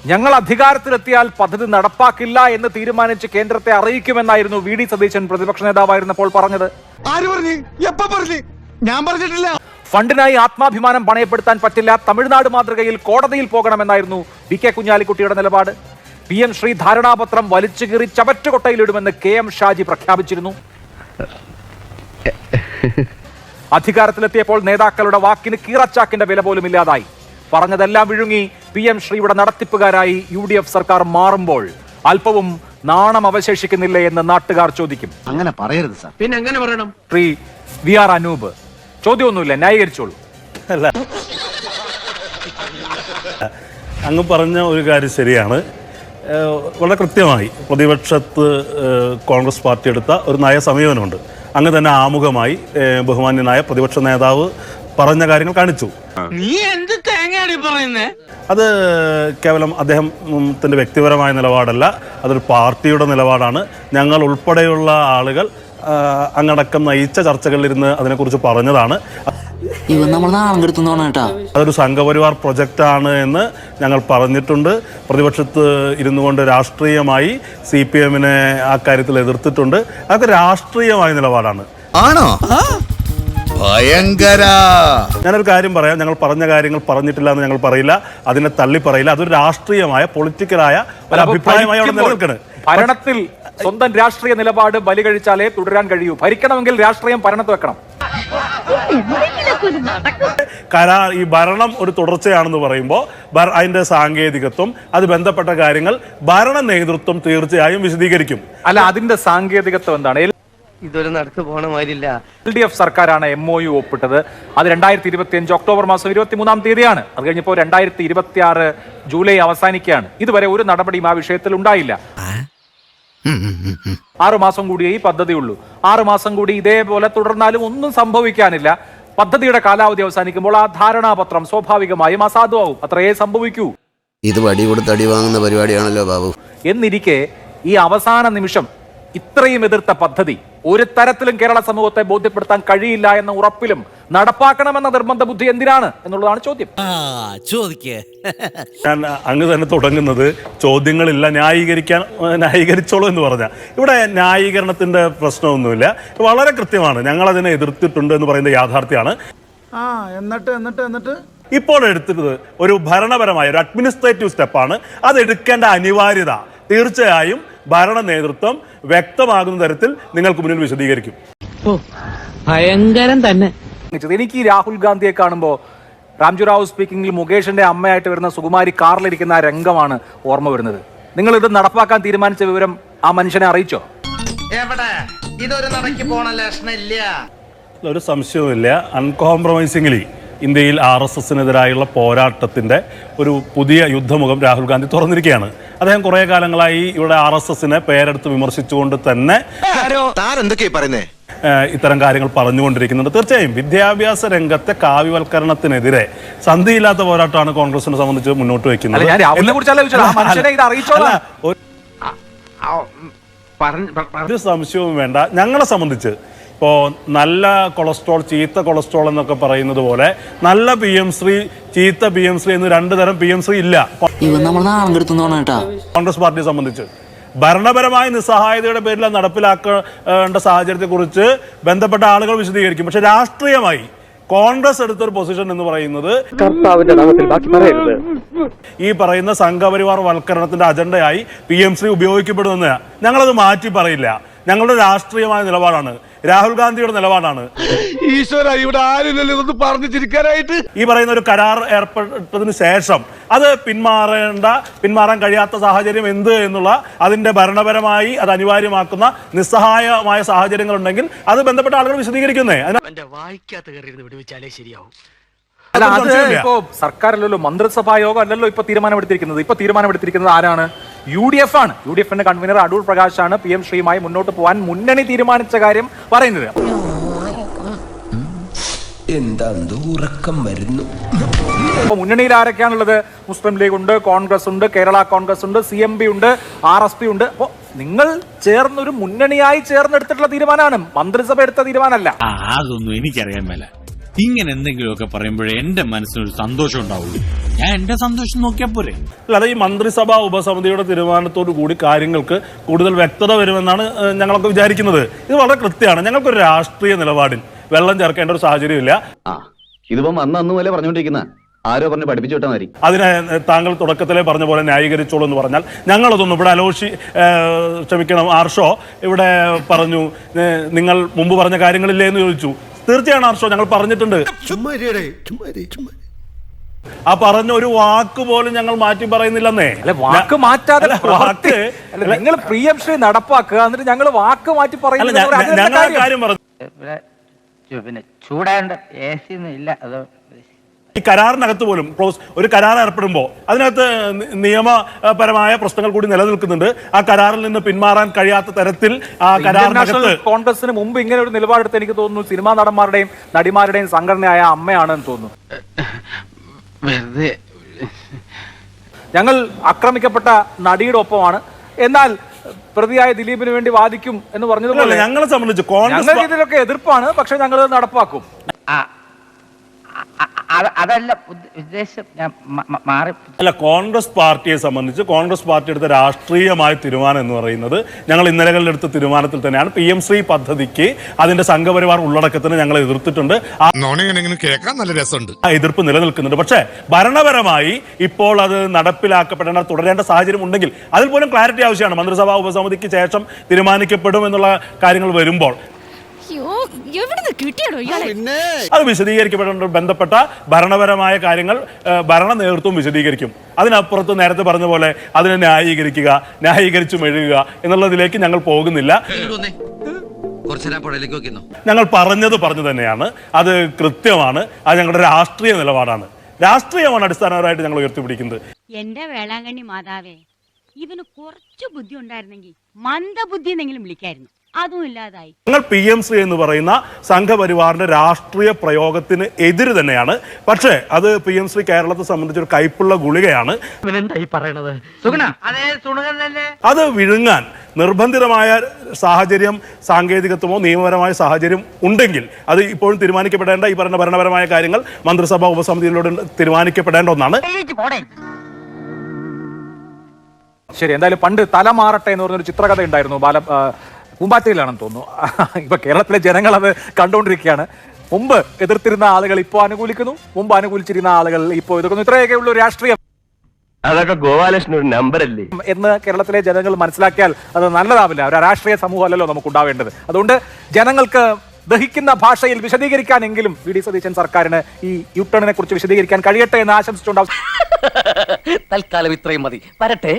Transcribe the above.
ഞങ്ങൾ അധികാരത്തിലെത്തിയാൽ പദ്ധതി നടപ്പാക്കില്ല എന്ന് തീരുമാനിച്ച് കേന്ദ്രത്തെ അറിയിക്കുമെന്നായിരുന്നു വി.ഡി. സതീശൻ പ്രതിപക്ഷ നേതാവായിരുന്നപ്പോൾ പറഞ്ഞത്. ഞാൻ പറഞ്ഞിട്ടില്ല. ഫണ്ടിനായി ആത്മാഭിമാനം പണയപ്പെടുത്താൻ പറ്റില്ല, തമിഴ്നാട് മാതൃകയിൽ കോടതിയിൽ പോകണമെന്നായിരുന്നു വി.കെ. കുഞ്ഞാലിക്കുട്ടിയുടെ നിലപാട്. PM ശ്രീ ധാരണാപത്രം വലിച്ചു കീറി ചവറ്റുകൊട്ടയിലിടുമെന്ന് KM ഷാജി പ്രഖ്യാപിച്ചിരുന്നു. അധികാരത്തിലെത്തിയപ്പോൾ നേതാക്കളുടെ വാക്കിന് കീറച്ചാക്കിന്റെ വില പോലും ഇല്ലാതായി. പറഞ്ഞതെല്ലാം വിഴുങ്ങി PM ശ്രീയുടെ നടത്തിപ്പുകാരായി UDF സർക്കാർ മാറുമ്പോൾ അല്പവും നാണം അവശേഷിക്കുന്നില്ലേ എന്ന് നാട്ടുകാർ ചോദിക്കും. അങ്ങനെ പറയരുത് സാർ. പിന്നെ എങ്ങനെ പറയണം? ശ്രീ VR അനൂപ്, ചോദ്യമൊന്നുമില്ല, ന്യായീകരിച്ചോളൂ. അല്ല, അങ്ങ് പറഞ്ഞ ഒരു കാര്യം ശരിയാണ്. വളരെ കൃത്യമായി പ്രതിപക്ഷത്ത് കോൺഗ്രസ് പാർട്ടി എടുത്ത ഒരു നയസമീപനമുണ്ട്. അങ്ങ് തന്നെ ആമുഖമായി ബഹുമാന്യനായ പ്രതിപക്ഷ നേതാവ് പറഞ്ഞ കാര്യങ്ങൾ കാണിച്ചു. നീ എന്ത് തേങ്ങയാണ് പറയുന്നേ? അത് കേവലം അദ്ദേഹത്തിൻ്റെ വ്യക്തിപരമായ നിലപാടല്ല, അതൊരു പാർട്ടിയുടെ നിലപാടാണ്. ഞങ്ങൾ ഉൾപ്പെടെയുള്ള ആളുകൾ അങ്ങടക്കം നയിച്ച ചർച്ചകളിലിരുന്ന് അതിനെക്കുറിച്ച് പറഞ്ഞതാണ്. അതൊരു സംഘപരിവാർ പ്രൊജക്റ്റാണ് എന്ന് ഞങ്ങൾ പറഞ്ഞിട്ടുണ്ട്. പ്രതിപക്ഷത്ത് ഇരുന്നു കൊണ്ട് രാഷ്ട്രീയമായി CPM-നെ ആ കാര്യത്തിൽ എതിർത്തിട്ടുണ്ട്. അതൊക്കെ രാഷ്ട്രീയമായ നിലപാടാണ്. ആണോ? ഭയങ്കര. ഞാനൊരു കാര്യം പറയാം, ഞങ്ങൾ പറഞ്ഞ കാര്യങ്ങൾ പറഞ്ഞിട്ടില്ല എന്ന് ഞങ്ങൾ പറയില്ല, അതിനെ തള്ളി പറയില്ല. അതൊരു രാഷ്ട്രീയമായ പൊളിറ്റിക്കലായ ഒരു അഭിപ്രായമായി അവിടെ നിലനിൽക്കണം. ഭരണത്തിൽ സ്വന്തം രാഷ്ട്രീയ നിലപാട് ബലി കഴിച്ചാലേ തുടരാൻ കഴിയൂ. ഭരിക്കണമെങ്കിൽ രാഷ്ട്രീയം ഭരണത്ത് വെക്കണം. ഈ ഭരണം ഒരു തുടർച്ചയാണെന്ന് പറയുമ്പോൾ അതിന്റെ സാങ്കേതികത്വം, അത് ബന്ധപ്പെട്ട കാര്യങ്ങൾ ഭരണ നേതൃത്വം തീർച്ചയായും വിശദീകരിക്കും. അല്ല, അതിന്റെ സാങ്കേതികത്വം എന്താണ്? ഇതൊരു നടക്ക് പോണ മാതിരില്ല. LDF സർക്കാരാണ് MOU ഒപ്പിട്ടത്. അത് 2025 ഒക്ടോബർ മാസം 23-ാം തീയതിയാണ്. അത് കഴിഞ്ഞപ്പോൾ 2026 ജൂലൈ അവസാനിക്കുകയാണ്. ഇതുവരെ ഒരു നടപടിയും ആ വിഷയത്തിൽ ഉണ്ടായില്ല. 6 മാസം കൂടിയേ ഈ പദ്ധതിയുള്ളൂ. 6 മാസം കൂടി ഇതേപോലെ തുടർന്നാലും ഒന്നും സംഭവിക്കാനില്ല. പദ്ധതിയുടെ കാലാവധി അവസാനിക്കുമ്പോൾ ആ ധാരണാപത്രം സ്വാഭാവികമായും അസാധുവാകും. അത്രയേ സംഭവിക്കൂ. ഇത് വടി കൊടുത്ത് അടി വാങ്ങുന്ന പരിപാടിയാണല്ലോ ബാബു. എന്നിരിക്കെ ഈ അവസാന നിമിഷം ഇത്രയും എതിർത്ത പദ്ധതി ഒരു തരത്തിലും കേരള സമൂഹത്തെ ബോധ്യപ്പെടുത്താൻ കഴിയില്ല എന്ന ഉറപ്പിലും നടപ്പാക്കണമെന്ന നിർബന്ധ ബുദ്ധി എന്തിനാണ് എന്നുള്ളതാണ് ചോദ്യം. ഞാൻ അങ്ങ് തന്നെ തുടങ്ങുന്നത് ചോദ്യങ്ങളില്ല, ന്യായീകരിച്ചോളൂ എന്ന് പറഞ്ഞാൽ ഇവിടെ ന്യായീകരണത്തിന്റെ പ്രശ്നമൊന്നുമില്ല. വളരെ കൃത്യമാണ്, ഞങ്ങൾ അതിനെ എതിർത്തിട്ടുണ്ട് എന്ന് പറയുന്നത് യാഥാർത്ഥ്യമാണ്. എന്നിട്ട് ഇപ്പോൾ എടുത്തിട്ട് ഒരു ഭരണപരമായ ഒരു അഡ്മിനിസ്ട്രേറ്റീവ് സ്റ്റെപ്പാണ്. അത് എടുക്കേണ്ട അനിവാര്യത തീർച്ചയായും ഭരണ നേതൃത്വം വ്യക്തമാകുന്ന തരത്തിൽ നിങ്ങൾക്ക് മുന്നിൽ വിശദീകരിക്കും. ഭയങ്കരം തന്നെ. എനിക്ക് ഈ രാഹുൽ ഗാന്ധിയെ കാണുമ്പോൾ രാംജു റാവു സ്പീക്കിംഗിൽ മുകേഷിന്റെ അമ്മയായിട്ട് വരുന്ന സുകുമാരി കാറിലിരിക്കുന്ന ആ രംഗമാണ് ഓർമ്മ വരുന്നത്. നിങ്ങൾ ഇത് നടപ്പാക്കാൻ തീരുമാനിച്ച വിവരം ആ മനുഷ്യനെ അറിയിച്ചോ? എവിടെ? ഇതൊരു നടക്കി പോണ ലക്ഷണില്ല. ഒരു സംശയവുമില്ല, അൺകോംപ്രമൈസിംഗ്ലി ഇന്ത്യയിൽ RSSനെതിരായുള്ള പോരാട്ടത്തിന്റെ ഒരു പുതിയ യുദ്ധമുഖം രാഹുൽ ഗാന്ധി തുറന്നിരിക്കുകയാണ്. അദ്ദേഹം കുറെ കാലങ്ങളായി ഇവിടെ RSSനെ പേരെടുത്ത് വിമർശിച്ചുകൊണ്ട് തന്നെ ഇത്തരം കാര്യങ്ങൾ പറഞ്ഞുകൊണ്ടിരിക്കുന്നുണ്ട്. തീർച്ചയായും വിദ്യാഭ്യാസ രംഗത്തെ കാവ്യവൽക്കരണത്തിനെതിരെ സന്ധിയില്ലാത്ത പോരാട്ടമാണ് കോൺഗ്രസിനെ സംബന്ധിച്ച് മുന്നോട്ട് വയ്ക്കുന്നത്. ഒരു സംശയവും വേണ്ട. ഞങ്ങളെ സംബന്ധിച്ച് ഇപ്പോൾ നല്ല കൊളസ്ട്രോൾ, ചീത്ത കൊളസ്ട്രോൾ എന്നൊക്കെ പറയുന്നത് പോലെ നല്ല PM ശ്രീ, ചീത്ത PM ശ്രീ എന്ന് 2 തരം PM ശ്രീ ഇല്ല. കോൺഗ്രസ് പാർട്ടിയെ സംബന്ധിച്ച് ഭരണപരമായ നിസ്സഹായതയുടെ പേരിൽ നടപ്പിലാക്കേണ്ട സാഹചര്യത്തെക്കുറിച്ച് ബന്ധപ്പെട്ട ആളുകൾ വിശദീകരിക്കും. പക്ഷെ രാഷ്ട്രീയമായി കോൺഗ്രസ് എടുത്തൊരു പൊസിഷൻ എന്ന് പറയുന്നത് ഈ പറയുന്ന സംഘപരിവാർ വൽക്കരണത്തിന്റെ അജണ്ടയായി PM ശ്രീ ഉപയോഗിക്കപ്പെടുമെന്ന് ഞങ്ങളത് മാറ്റി പറയില്ല. ഞങ്ങളുടെ രാഷ്ട്രീയമായ നിലപാടാണ്, രാഹുൽ ഗാന്ധിയുടെ നിലപാടാണ്. ഈശ്വര, ഇവിടെ ആരും പറഞ്ഞു ചിരിക്കാനായിട്ട്. ഈ പറയുന്ന ഒരു കരാർ ഏർപ്പെട്ടതിന് ശേഷം അത് പിന്മാറാൻ കഴിയാത്ത സാഹചര്യം എന്ത് എന്നുള്ള അതിന്റെ ഭരണപരമായി അത് അനിവാര്യമാക്കുന്ന നിസ്സഹായമായ സാഹചര്യങ്ങൾ ഉണ്ടെങ്കിൽ അത് ബന്ധപ്പെട്ട ആളുകൾ വിശദീകരിക്കുന്നേ. അല്ല, അത് ഇപ്പോ സർക്കാരല്ലല്ലോ, മന്ത്രിസഭാ യോഗം അല്ലല്ലോ ഇപ്പൊ തീരുമാനമെടുത്തിരിക്കുന്നത്. ഇപ്പൊ തീരുമാനമെടുത്തിരിക്കുന്നത് ആരാണ്? UDF ആണ്. UDFന്റെ കൺവീനർ അടൂർ പ്രകാശാണ് PM ശ്രീയുമായി മുന്നോട്ട് പോകാൻ മുന്നണി തീരുമാനിച്ച കാര്യം പറയുന്നത്. അപ്പൊ മുന്നണിയിൽ ആരൊക്കെയാണുള്ളത്? മുസ്ലിം ലീഗ് ഉണ്ട്, കോൺഗ്രസ് ഉണ്ട്, കേരള കോൺഗ്രസ് ഉണ്ട്, CMP ഉണ്ട്, RSP ഉണ്ട്. അപ്പൊ നിങ്ങൾ ചേർന്നൊരു മുന്നണിയായി ചേർന്നെടുത്തിട്ടുള്ള തീരുമാനമാണ്, മന്ത്രിസഭ എടുത്ത തീരുമാനമല്ല. അതൊന്നും എനിക്കറിയാൻ മേല. ഇങ്ങനെ എന്തെങ്കിലുമൊക്കെ പറയുമ്പോഴേ എന്റെ മനസ്സിനൊരു സന്തോഷം ഉണ്ടാവുള്ളൂ. ഞാൻ എന്റെ സന്തോഷം നോക്കിയാ പോരെ. അല്ലാതെ ഈ മന്ത്രിസഭാ ഉപസമിതിയുടെ തീരുമാനത്തോടു കൂടി കാര്യങ്ങൾക്ക് കൂടുതൽ വ്യക്തത വരുമെന്നാണ് ഞങ്ങളൊക്കെ വിചാരിക്കുന്നത്. ഇത് വളരെ കൃത്യമാണ്. ഞങ്ങൾക്കൊരു രാഷ്ട്രീയ നിലപാടിൽ വെള്ളം ചേർക്കേണ്ട ഒരു സാഹചര്യമില്ല. ഇതിപ്പം അന്ന് പോലെ പറഞ്ഞുകൊണ്ടിരിക്കുന്ന ആരോ പറഞ്ഞ് പഠിപ്പിച്ചു വിട്ടാൽ മതി. അതിനെ താങ്കൾ തുടക്കത്തിലെ പറഞ്ഞ പോലെ ന്യായീകരിച്ചോളൂ എന്ന് പറഞ്ഞാൽ ഞങ്ങളതൊന്നും ഇവിടെ ക്ഷമിക്കണം, ആർഷോ ഇവിടെ പറഞ്ഞു നിങ്ങൾ മുമ്പ് പറഞ്ഞ കാര്യങ്ങളില്ലേ എന്ന് ചോദിച്ചു. തീർച്ചയാണ് ആർഷോ, ഞങ്ങൾ പറഞ്ഞിട്ടുണ്ട്. ആ പറഞ്ഞ ഒരു വാക്ക് പോലും ഞങ്ങൾ മാറ്റി പറയുന്നില്ലെന്നേ. വാക്ക് മാറ്റാതെ നിങ്ങൾ പ്രിയംശ്രീ നടപ്പാക്കുക, എന്നിട്ട് ഞങ്ങൾ വാക്ക് മാറ്റി ഞങ്ങൾ കാര്യം പറഞ്ഞു. പിന്നെ ചൂടാണ്ട് AC ഒന്നും ഇല്ല. അത് ഈ കരാറിനകത്ത് പോലും ഒരു കരാർ ഏർപ്പെടുമ്പോൾ അതിനകത്ത് നിയമപരമായ പ്രശ്നങ്ങൾ കൂടി നിലനിൽക്കുന്നുണ്ട്. ആ കരാറിൽ നിന്ന് പിന്മാറാൻ കഴിയാത്ത തരത്തിൽ ആ കരാറിനകത്ത് കോൺഗ്രസിന് മുമ്പ് ഇങ്ങനെ ഒരു നിലപാടെടുത്ത് എനിക്ക് തോന്നുന്നു സിനിമാ നടന്മാരുടെയും നടിമാരുടെയും സംഘടനയായ അമ്മയാണെന്ന് തോന്നുന്നു. ഞങ്ങൾ ആക്രമിക്കപ്പെട്ട നടിയുടെ ഒപ്പമാണ്, എന്നാൽ പ്രതിയായ ദിലീപിന് വേണ്ടി വാദിക്കും എന്ന് പറഞ്ഞതുപോലെ ഞങ്ങളെ സംബന്ധിച്ച് കോൺഗ്രസ് ഇതിലൊക്കെ എതിർപ്പാണ്, പക്ഷെ ഞങ്ങൾ നടപ്പാക്കും. അതല്ല ഉദ്ദേശം. ഞാൻ മാറി. അല്ല, കോൺഗ്രസ് പാർട്ടിയെ സംബന്ധിച്ച് കോൺഗ്രസ് പാർട്ടി എടുത്ത രാഷ്ട്രീയമായ തീരുമാനം എന്ന് പറയുന്നത് ഞങ്ങൾ ഇന്നലകളിൽ എടുത്ത തീരുമാനത്തിൽ തന്നെയാണ്. PM ശ്രീ പദ്ധതിക്ക് അതിന്റെ സംഘപരിവാർ ഉള്ളടക്കത്തിന് ഞങ്ങൾ എതിർത്തിട്ടുണ്ട്. കേൾക്കാൻ നല്ല രസമുണ്ട്. ആ എതിർപ്പ് നിലനിൽക്കുന്നുണ്ട്. പക്ഷേ ഭരണപരമായി ഇപ്പോൾ അത് നടപ്പിലാക്കപ്പെടേണ്ട തുടരേണ്ട സാഹചര്യം ഉണ്ടെങ്കിൽ അതിൽ പോലും ക്ലാരിറ്റി ആവശ്യമാണ്. മന്ത്രിസഭാ ഉപസമിതിക്ക് ശേഷം തീരുമാനിക്കപ്പെടും എന്നുള്ള കാര്യങ്ങൾ വരുമ്പോൾ അത് വിശദീകരിക്കപ്പെടേണ്ട ബന്ധപ്പെട്ട ഭരണപരമായ കാര്യങ്ങൾ ഭരണ നേതൃത്വം വിശദീകരിക്കും. അതിനപ്പുറത്ത് നേരത്തെ പറഞ്ഞ പോലെ അതിനെ ന്യായീകരിച്ചു മെഴുകുക എന്നുള്ളതിലേക്ക് ഞങ്ങൾ പോകുന്നില്ല. ഞങ്ങൾ പറഞ്ഞു തന്നെയാണ്. അത് കൃത്യമാണ്. അത് ഞങ്ങളുടെ രാഷ്ട്രീയ നിലപാടാണ്. രാഷ്ട്രീയമാണ് അടിസ്ഥാനപരമായിട്ട് ഞങ്ങൾ ഉയർത്തിപ്പിടിക്കുന്നത്. എന്റെ വേളാങ്കണ്ണി മാതാവേ, ഇവന് കുറച്ചു ബുദ്ധി ഉണ്ടായിരുന്നെങ്കിൽ മന്ദബുദ്ധി എന്നെങ്കിലും വിളിക്കായിരുന്നു. അതും ഇല്ലാതായി. ഞങ്ങൾ PM ശ്രീ എന്ന് പറയുന്ന സംഘപരിവാറിന്റെ രാഷ്ട്രീയ പ്രയോഗത്തിന് എതിര് തന്നെയാണ്. പക്ഷേ അത് PM ശ്രീ കേരളത്തെ സംബന്ധിച്ച് ഒരു കൈപ്പുള്ള ഗുളികയാണ്. അത് വിഴുങ്ങാൻ നിർബന്ധിതമായ സാഹചര്യം, സാങ്കേതികത്വമോ നിയമപരമായ സാഹചര്യം ഉണ്ടെങ്കിൽ അത് ഇപ്പോഴും തീരുമാനിക്കപ്പെടേണ്ട ഈ പറഞ്ഞ ഭരണപരമായ കാര്യങ്ങൾ മന്ത്രിസഭാ ഉപസമിതിയിലൂടെ തീരുമാനിക്കപ്പെടേണ്ട ഒന്നാണ്. ശരി, എന്തായാലും പണ്ട് തലമാറട്ടെ എന്ന് പറഞ്ഞൊരു ചിത്രകഥ ഉണ്ടായിരുന്നു. പൂമ്പാറ്റയിലാണെന്ന് തോന്നുന്നു. ഇപ്പൊ കേരളത്തിലെ ജനങ്ങൾ അത് കണ്ടുകൊണ്ടിരിക്കുകയാണ്. മുമ്പ് എതിർത്തിരുന്ന ആളുകൾ ഇപ്പോൾ അനുകൂലിക്കുന്നു, മുമ്പ് അനുകൂലിച്ചിരുന്ന ആളുകൾ ഇപ്പോൾ എതിർക്കുന്നു. ഇത്രയൊക്കെ ഉള്ള രാഷ്ട്രീയം. അതൊക്കെ ഗോപാലകൃഷ്ണൻ ഒരു നമ്പർ അല്ലേ എന്ന് കേരളത്തിലെ ജനങ്ങൾ മനസ്സിലാക്കിയാൽ അത് നല്ലതാവില്ല. ഒരു രാഷ്ട്രീയ സമൂഹം അല്ലല്ലോ നമുക്ക് ഉണ്ടാവേണ്ടത്. അതുകൊണ്ട് ജനങ്ങൾക്ക് ദഹിക്കുന്ന ഭാഷയിൽ വിശദീകരിക്കാനെങ്കിലും VD സതീശൻ സർക്കാരിന് ഈ യുട്ടേണിനെ കുറിച്ച് വിശദീകരിക്കാൻ കഴിയട്ടെ എന്ന് ആശംസിച്ചുണ്ടാവും. തൽക്കാലം ഇത്രയും മതി. വരട്ടെ.